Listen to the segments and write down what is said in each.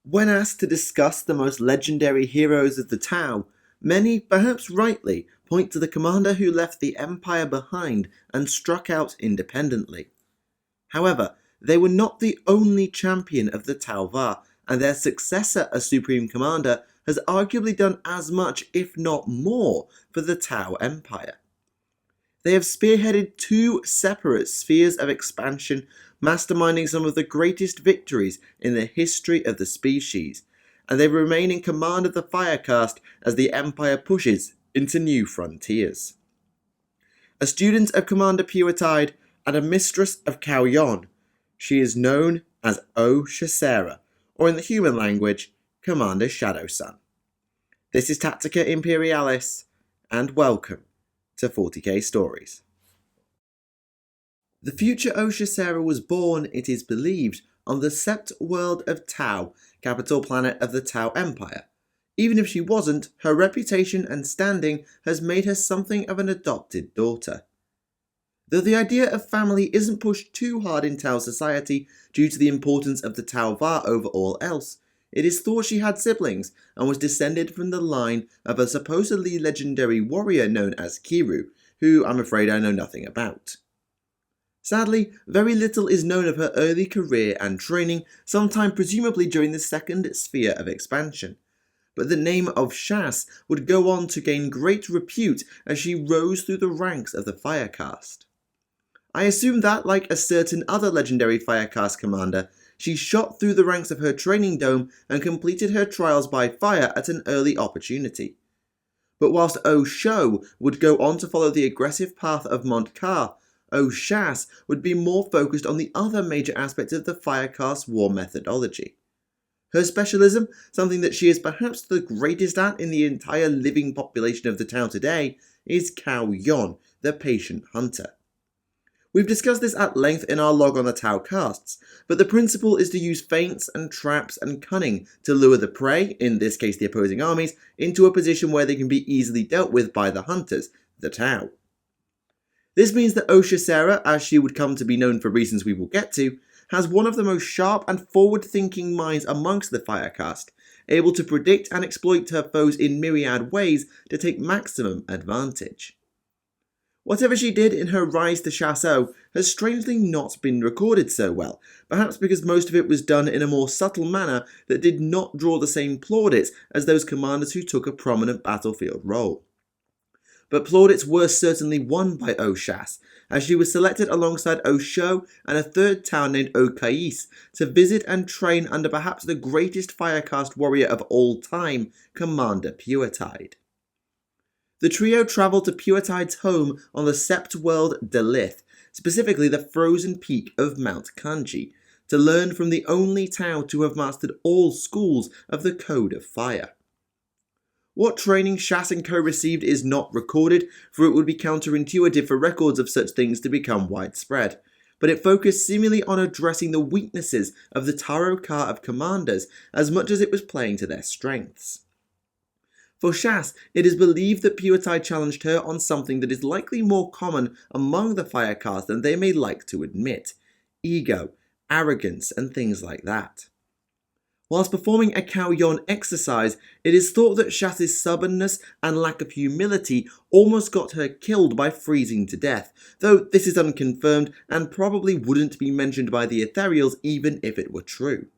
When asked to discuss the most legendary heroes of the Tau, many, perhaps rightly, point to the commander who left the Empire behind and struck out independently. However, they were not the only champion of the Tau Va, and their successor as Supreme Commander has arguably done as much, if not more, for the Tau Empire. They have spearheaded two separate spheres of expansion, masterminding some of the greatest victories in the history of the species, and they remain in command of the Fire Caste as the Empire pushes into new frontiers. A student of Commander Puretide and a mistress of Cao Yon, she is known as Shadowsun, or in the human language, Commander Shadowsun. This is Tactica Imperialis, and welcome to 40k Stories. The future Shadowsun was born, it is believed, on the sept world of Tau, capital planet of the Tau Empire. Even if she wasn't, her reputation and standing has made her something of an adopted daughter. Though the idea of family isn't pushed too hard in Tau society due to the importance of the Tau Va over all else, it is thought she had siblings and was descended from the line of a supposedly legendary warrior known as Kiru, who I'm afraid I know nothing about. Sadly, very little is known of her early career and training, sometime presumably during the second sphere of expansion. But the name of Shas would go on to gain great repute as she rose through the ranks of the Fire Caste. I assume that, like a certain other legendary Fire Caste commander, she shot through the ranks of her training dome and completed her trials by fire at an early opportunity. But whilst Sho would go on to follow the aggressive path of Montkar, Shas would be more focused on the other major aspects of the Fire Caste war methodology. Her specialism, something that she is perhaps the greatest at in the entire living population of the town today, is Cao Yon, the patient hunter. We've discussed this at length in our log on the Tau castes, but the principle is to use feints and traps and cunning to lure the prey, in this case the opposing armies, into a position where they can be easily dealt with by the hunters, the Tau. This means that Shadowsun, as she would come to be known for reasons we will get to, has one of the most sharp and forward-thinking minds amongst the Fire Caste, able to predict and exploit her foes in myriad ways to take maximum advantage. Whatever she did in her rise to Chasseur has strangely not been recorded so well, perhaps because most of it was done in a more subtle manner that did not draw the same plaudits as those commanders who took a prominent battlefield role. But plaudits were certainly won by Shas, as she was selected alongside Sho and a third town named Kais to visit and train under perhaps the greatest Fire Caste warrior of all time, Commander Puretide. The trio travelled to Puretide's home on the sept world Delith, specifically the frozen peak of Mount Kanji, to learn from the only Tau to have mastered all schools of the Code of Fire. What training Shas and Co received is not recorded, for it would be counterintuitive for records of such things to become widespread, but it focused seemingly on addressing the weaknesses of the Tarot Ka of commanders as much as it was playing to their strengths. For Shas, it is believed that Puretide challenged her on something that is likely more common among the Fire Caste than they may like to admit: ego, arrogance, and things like that. Whilst performing a Cao Yon exercise, it is thought that Shas's stubbornness and lack of humility almost got her killed by freezing to death, though this is unconfirmed and probably wouldn't be mentioned by the Ethereals even if it were true.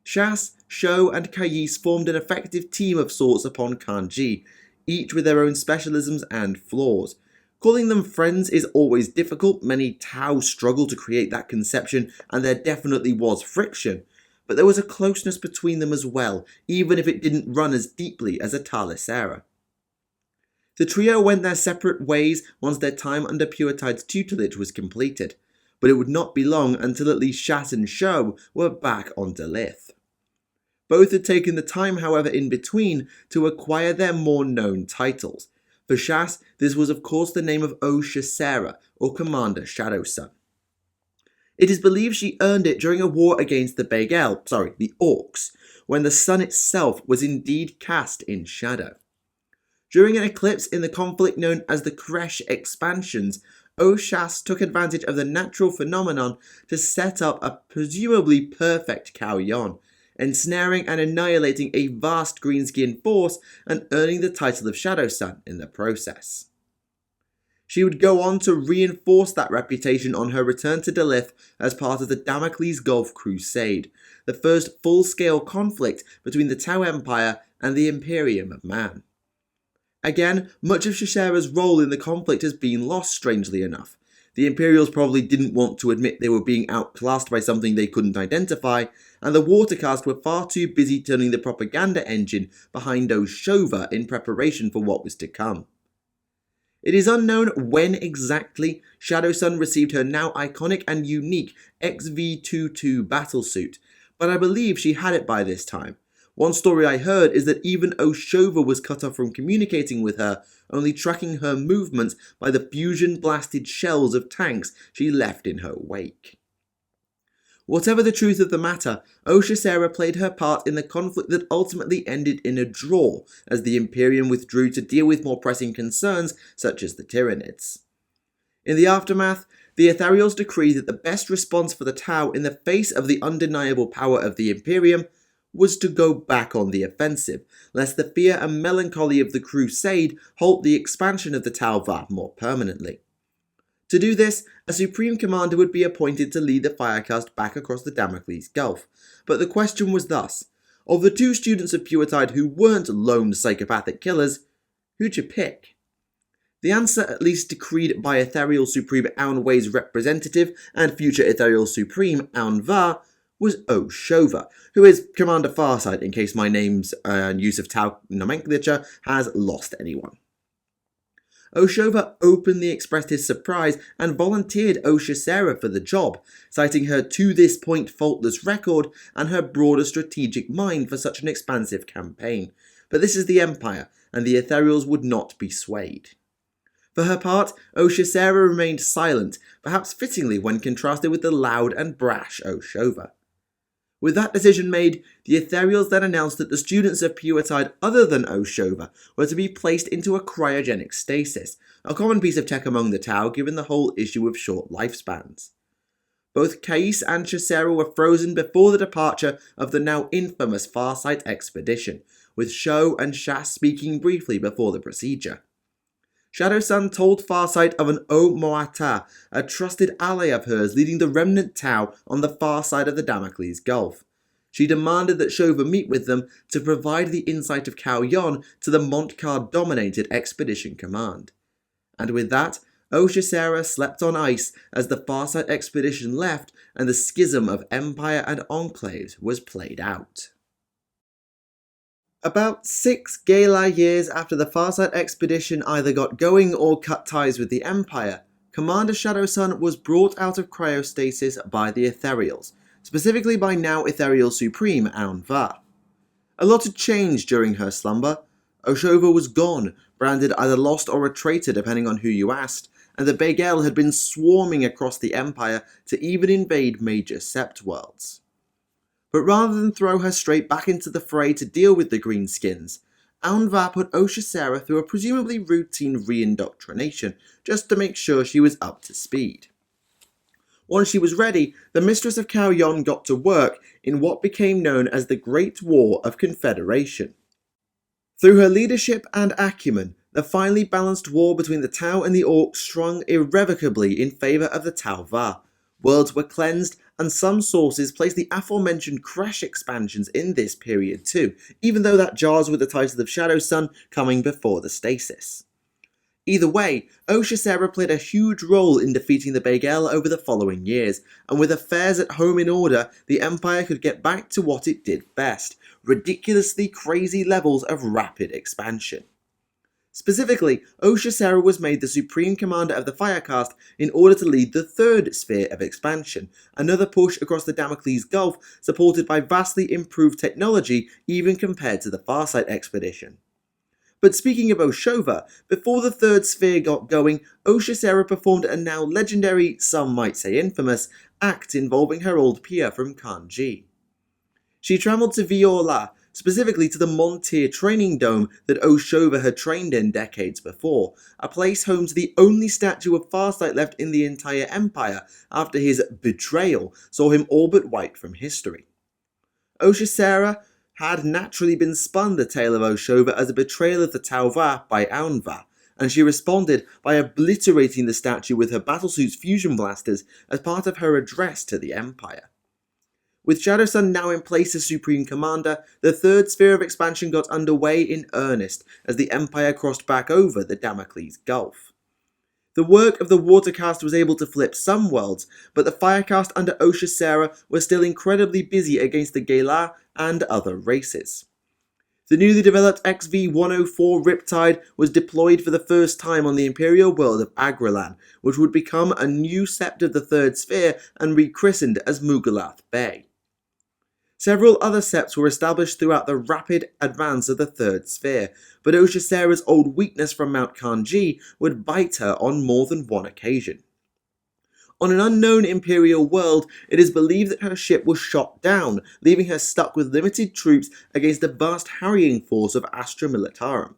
Shas, Sho, and Kais formed an effective team of sorts upon Kanji, each with their own specialisms and flaws. Calling them friends is always difficult, many Tau struggle to create that conception, and there definitely was friction, but there was a closeness between them as well, even if it didn't run as deeply as a Talisera. The trio went their separate ways once their time under Puretide's tutelage was completed, but it would not be long until at least Shas and Sho were back on Delith. Both had taken the time, however, in between to acquire their more known titles. For Shas, this was of course the name of Shadowsun, or Commander Shadowsun. It is believed she earned it during a war against the the Orcs, when the sun itself was indeed cast in shadow. During an eclipse in the conflict known as the Kresh expansions, Shas took advantage of the natural phenomenon to set up a presumably perfect Cao Yon, ensnaring and annihilating a vast greenskin force and earning the title of Shadowsun in the process. She would go on to reinforce that reputation on her return to Delith as part of the Damocles Gulf Crusade, the first full-scale conflict between the Tau Empire and the Imperium of Man. Again, much of Shashera's role in the conflict has been lost, strangely enough. The Imperials probably didn't want to admit they were being outclassed by something they couldn't identify, and the Water Caste were far too busy turning the propaganda engine behind Oshova in preparation for what was to come. It is unknown when exactly Shadowsun received her now iconic and unique XV-22 battlesuit, but I believe she had it by this time. One story I heard is that even Oshova was cut off from communicating with her, only tracking her movements by the fusion-blasted shells of tanks she left in her wake. Whatever the truth of the matter, Oshasera played her part in the conflict that ultimately ended in a draw, as the Imperium withdrew to deal with more pressing concerns such as the Tyranids. In the aftermath, the Ethereals decreed that the best response for the Tau in the face of the undeniable power of the Imperium was to go back on the offensive, lest the fear and melancholy of the Crusade halt the expansion of the Tau Va more permanently. To do this, a Supreme Commander would be appointed to lead the Fire Caste back across the Damocles Gulf, but the question was thus, of the two students of Puretide who weren't lone psychopathic killers, who'd you pick? The answer, at least decreed by Ethereal Supreme Aunway's representative and future Ethereal Supreme Aun Va, was Oshova, who is Commander Farsight in case my names and use of Tau nomenclature has lost anyone. Oshova openly expressed his surprise and volunteered Oshasera for the job, citing her to this point faultless record and her broader strategic mind for such an expansive campaign. But this is the Empire, and the Ethereals would not be swayed. For her part, Oshasera remained silent, perhaps fittingly when contrasted with the loud and brash Oshova. With that decision made, the Ethereals then announced that the students of Puretide other than Oshova were to be placed into a cryogenic stasis, a common piece of tech among the Tau given the whole issue of short lifespans. Both Kais and Shasera were frozen before the departure of the now infamous Farsight expedition, with Sho and Shas speaking briefly before the procedure. Shadowsun told Farsight of an O-Moata, a trusted ally of hers leading the remnant Tau on the far side of the Damocles Gulf. She demanded that Shova meet with them to provide the insight of Cao Yon to the Montcard-dominated Expedition Command. And with that, Oshasera slept on ice as the Farsight expedition left and the schism of Empire and Enclaves was played out. About 6 Gala years after the Farsight expedition either got going or cut ties with the Empire, Commander Shadowsun was brought out of cryostasis by the Ethereals, specifically by now Ethereal Supreme Aun Va. A lot had changed during her slumber. Oshova was gone, branded either lost or a traitor depending on who you asked, and the Begel had been swarming across the Empire to even invade major Sept worlds. But rather than throw her straight back into the fray to deal with the Greenskins, Aun Va put Oshasera through a presumably routine re-indoctrination, just to make sure she was up to speed. Once she was ready, the Mistress of Cao Yon got to work in what became known as the Great War of Confederation. Through her leadership and acumen, the finely balanced war between the Tau and the Orcs swung irrevocably in favour of the Tau Va. Worlds were cleansed, and some sources place the aforementioned Crash expansions in this period too, even though that jars with the title of Shadowsun coming before the stasis. Either way, Oshasera played a huge role in defeating the Begel over the following years, and with affairs at home in order, the Empire could get back to what it did best, ridiculously crazy levels of rapid expansion. Specifically, Oshasera was made the Supreme Commander of the Fire Caste in order to lead the third sphere of expansion, another push across the Damocles Gulf supported by vastly improved technology even compared to the Farsight expedition. But speaking of Oshova, before the third sphere got going, Oshasera performed a now legendary, some might say infamous, act involving her old peer from Kanji. She travelled to Viola, specifically to the Montier training dome that Oshova had trained in decades before, a place home to the only statue of Farsight left in the entire Empire after his betrayal saw him all but wiped from history. Oshasera had naturally been spun the tale of Oshova as a betrayal of the Tauva by Aunva, and she responded by obliterating the statue with her battlesuit's fusion blasters as part of her address to the Empire. With Shadowsun now in place as Supreme Commander, the third sphere of expansion got underway in earnest as the Empire crossed back over the Damocles Gulf. The work of the Water Caste was able to flip some worlds, but the Fire Caste under Oshasera was still incredibly busy against the Gela and other races. The newly developed XV-104 Riptide was deployed for the first time on the Imperial world of Agralan, which would become a new sept of the Third Sphere and rechristened as Mugalath Bay. Several other septs were established throughout the rapid advance of the Third Sphere, but Oshasera's old weakness from Mount Kanji would bite her on more than one occasion. On an unknown Imperial world, it is believed that her ship was shot down, leaving her stuck with limited troops against a vast harrying force of Astra Militarum.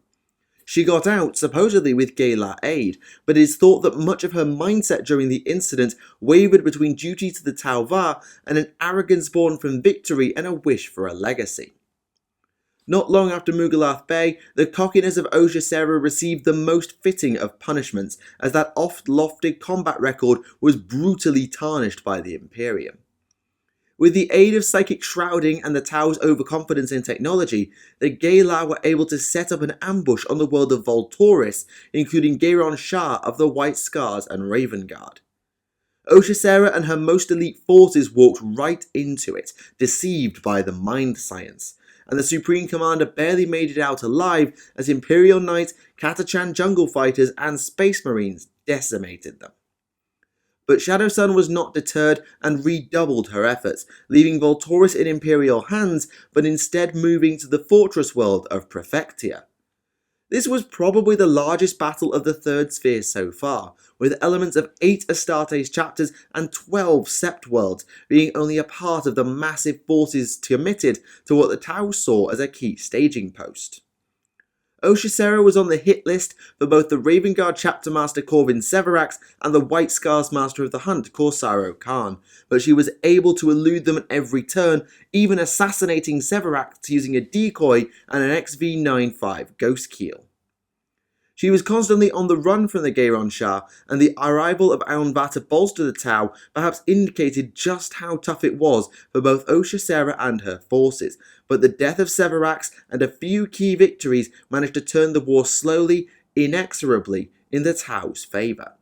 She got out, supposedly with Gela aid, but it is thought that much of her mindset during the incident wavered between duty to the Tauva and an arrogance born from victory and a wish for a legacy. Not long after Mugalath Bay, the cockiness of Oshasera received the most fitting of punishments, as that oft-lofted combat record was brutally tarnished by the Imperium. With the aid of psychic shrouding and the Tau's overconfidence in technology, the Gela were able to set up an ambush on the world of Voltoris, including Gairon Shah of the White Scars and Raven Guard. Oshasera and her most elite forces walked right into it, deceived by the mind science, and the Supreme Commander barely made it out alive as Imperial Knights, Catachan jungle fighters and Space Marines decimated them. But Shadowsun was not deterred and redoubled her efforts, leaving Voltoris in Imperial hands, but instead moving to the fortress world of Prefectia. This was probably the largest battle of the Third Sphere so far, with elements of 8 Astartes chapters and 12 Sept worlds being only a part of the massive forces committed to what the Tau saw as a key staging post. Oshasera was on the hit list for both the Raven Guard Chapter Master Corvin Severax and the White Scars Master of the Hunt Corsaro Khan, but she was able to elude them at every turn, even assassinating Severax using a decoy and an XV-95 Ghost Keel. She was constantly on the run from the Gairon Shah, and the arrival of Aunva to bolster the Tau perhaps indicated just how tough it was for both Oshasera and her forces, but the death of Severax and a few key victories managed to turn the war slowly, inexorably, in the Tau's favour.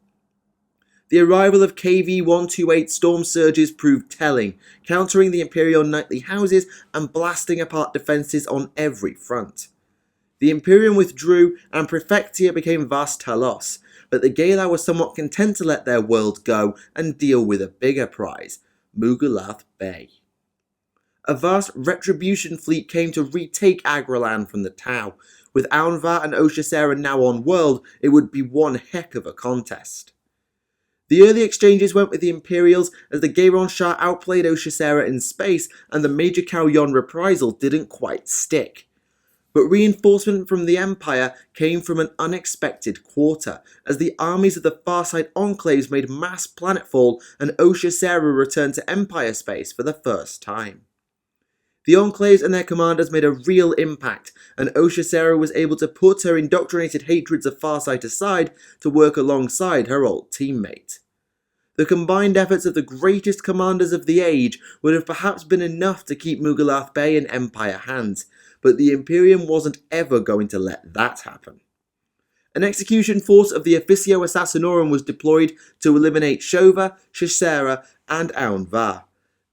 The arrival of KV-128 Storm Surges proved telling, countering the Imperial knightly houses and blasting apart defences on every front. The Imperium withdrew and Prefectia became Vas Talos, but the Gela were somewhat content to let their world go and deal with a bigger prize, Mugalath Bay. A vast retribution fleet came to retake Agralan from the Tau. With Aunva and Oshasera now on world, it would be one heck of a contest. The early exchanges went with the Imperials as the Gairon Shah outplayed Oshasera in space and the Major Kauyon reprisal didn't quite stick. But reinforcement from the Empire came from an unexpected quarter, as the armies of the Farsight Enclaves made mass planetfall and Oshasera returned to Empire space for the first time. The Enclaves and their commanders made a real impact, and Oshasera was able to put her indoctrinated hatreds of Farsight aside to work alongside her old teammate. The combined efforts of the greatest commanders of the age would have perhaps been enough to keep Mugalath Bay in Empire hands, but the Imperium wasn't ever going to let that happen. An execution force of the Officio Assassinorum was deployed to eliminate Shova, Shasera, and Aunva.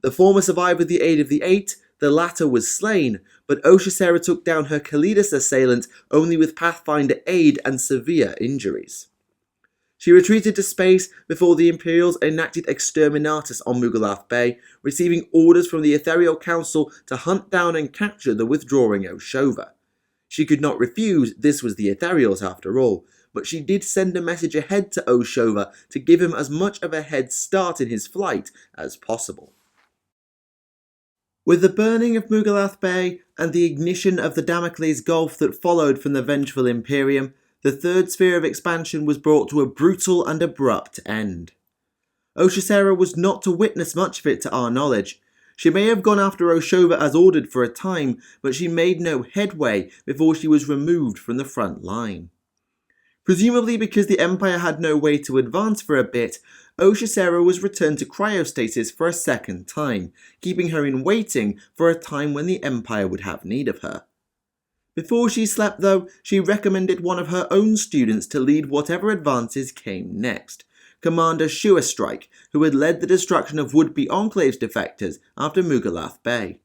The former survived with the aid of the Eight, the latter was slain, but Oshasera took down her Kalidas assailant only with Pathfinder aid and severe injuries. She retreated to space before the Imperials enacted Exterminatus on Mugalath Bay, receiving orders from the Ethereal Council to hunt down and capture the withdrawing Oshova. She could not refuse, this was the Ethereals after all, but she did send a message ahead to Oshova to give him as much of a head start in his flight as possible. With the burning of Mugalath Bay and the ignition of the Damocles Gulf that followed from the vengeful Imperium, the third sphere of expansion was brought to a brutal and abrupt end. Oshasera was not to witness much of it to our knowledge. She may have gone after Oshova as ordered for a time, but she made no headway before she was removed from the front line. Presumably because the Empire had no way to advance for a bit, Oshacera was returned to cryostasis for a second time, keeping her in waiting for a time when the Empire would have need of her. Before she slept though, she recommended one of her own students to lead whatever advances came next, Commander Puretide, who had led the destruction of would-be Enclave's defectors after Mugalath Bay.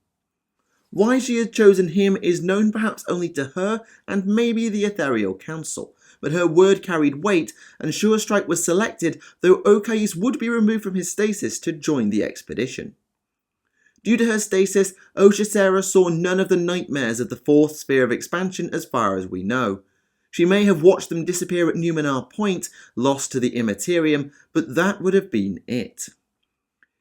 Why she had chosen him is known perhaps only to her and maybe the Ethereal Council, but her word carried weight and Puretide was selected, though Okais would be removed from his stasis to join the expedition. Due to her stasis, Oshacera saw none of the nightmares of the fourth sphere of expansion as far as we know. She may have watched them disappear at Numenor Point, lost to the Imperium, but that would have been it.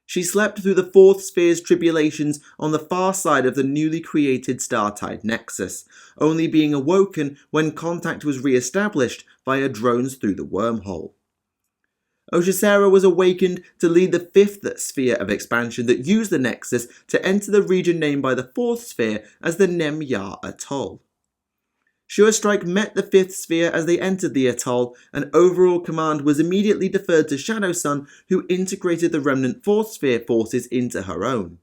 She slept through the fourth sphere's tribulations on the far side of the newly created Startide Nexus, only being awoken when contact was re-established via drones through the wormhole. Oshacera was awakened to lead the fifth sphere of expansion that used the Nexus to enter the region named by the fourth sphere as the Nem-Yar Atoll. Puretide met the fifth sphere as they entered the atoll, and overall command was immediately deferred to Shadowsun, who integrated the remnant fourth sphere forces into her own.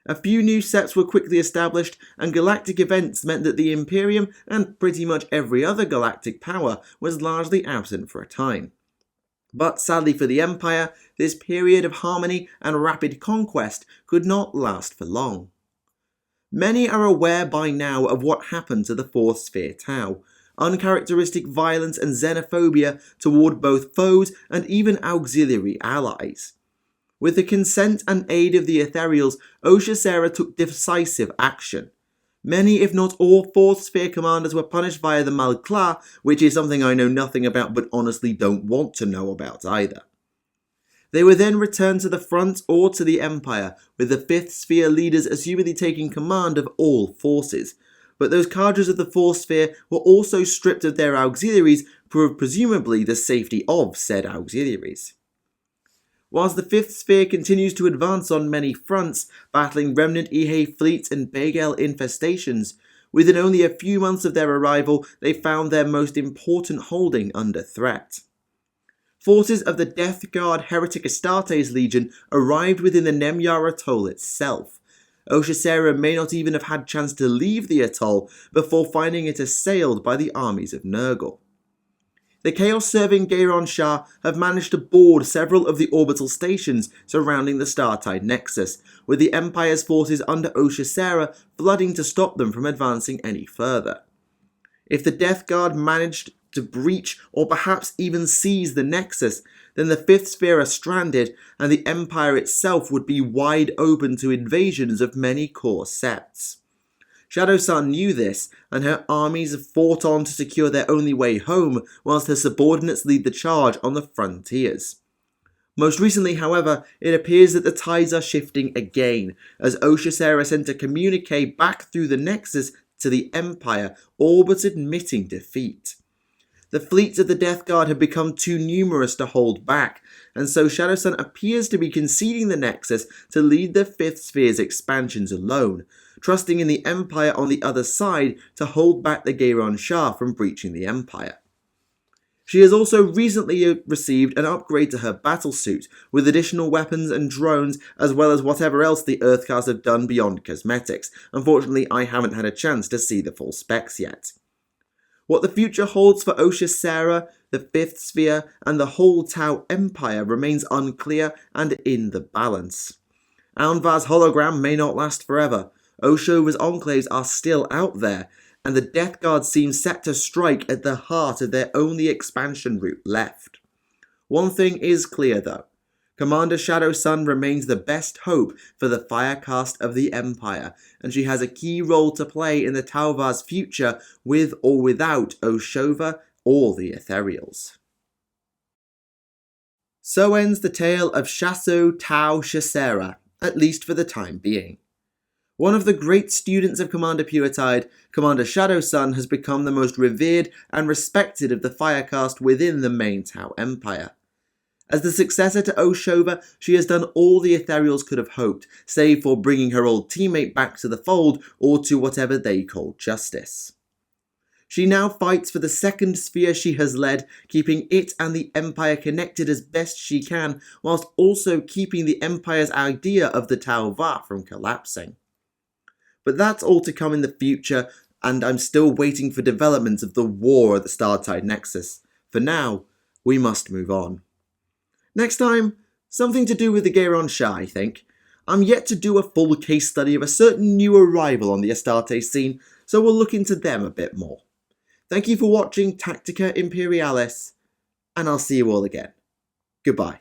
A few new sets were quickly established, and galactic events meant that the Imperium and pretty much every other galactic power was largely absent for a time. But sadly for the Empire, this period of harmony and rapid conquest could not last for long. Many are aware by now of what happened to the fourth sphere Tau, uncharacteristic violence and xenophobia toward both foes and even auxiliary allies. With the consent and aid of the Ethereals, Oshacera took decisive action. Many, if not all, fourth sphere commanders were punished via the Malkla, which is something I know nothing about but honestly don't want to know about either. They were then returned to the front or to the Empire, with the fifth sphere leaders assumedly taking command of all forces. But those cadres of the fourth sphere were also stripped of their auxiliaries for presumably the safety of said auxiliaries. Whilst the fifth sphere continues to advance on many fronts, battling remnant Ihe fleets and Begel infestations, within only a few months of their arrival they found their most important holding under threat. Forces of the Death Guard Heretic Astartes Legion arrived within the Nem-Yar Atoll itself. Oshacera may not even have had chance to leave the atoll before finding it assailed by the armies of Nurgle. The Chaos-serving Gairon Shah have managed to board several of the orbital stations surrounding the Startide Nexus, with the Empire's forces under Oshacera flooding to stop them from advancing any further. If the Death Guard managed to breach or perhaps even seize the Nexus, then the fifth sphere are stranded and the Empire itself would be wide open to invasions of many core septs. Shadowsun knew this, and her armies have fought on to secure their only way home, whilst her subordinates lead the charge on the frontiers. Most recently, however, it appears that the tides are shifting again, as Oshacera sent a communique back through the Nexus to the Empire, all but admitting defeat. The fleets of the Death Guard have become too numerous to hold back, and so Shadowsun appears to be conceding the Nexus to lead the Fifth Sphere's expansions alone, trusting in the Empire on the other side to hold back the Gairon Shah from breaching the Empire. She has also recently received an upgrade to her battlesuit, with additional weapons and drones, as well as whatever else the Earth Caste have done beyond cosmetics. Unfortunately, I haven't had a chance to see the full specs yet. What the future holds for Oshacera, the Fifth Sphere, and the whole Tau Empire remains unclear and in the balance. Anvar's hologram may not last forever. Oshova's enclaves are still out there, and the Death Guard seems set to strike at the heart of their only expansion route left. One thing is clear though. Commander Shadowsun remains the best hope for the Fire Caste of the Empire, and she has a key role to play in the Tauvar's future with or without Oshova or the Ethereals. So ends the tale of Shasso Tau Shacera, at least for the time being. One of the great students of Commander Puretide, Commander Shadowsun has become the most revered and respected of the Fire Caste within the main Tau Empire. As the successor to Oshova, she has done all the Ethereals could have hoped, save for bringing her old teammate back to the fold or to whatever they call justice. She now fights for the second sphere she has led, keeping it and the Empire connected as best she can, whilst also keeping the Empire's idea of the Tau Va from collapsing. But that's all to come in the future, and I'm still waiting for developments of the war at the Startide Nexus. For now, we must move on. Next time, something to do with the Gayron Shah, I think. I'm yet to do a full case study of a certain new arrival on the Astarte scene, so we'll look into them a bit more. Thank you for watching Tactica Imperialis, and I'll see you all again. Goodbye.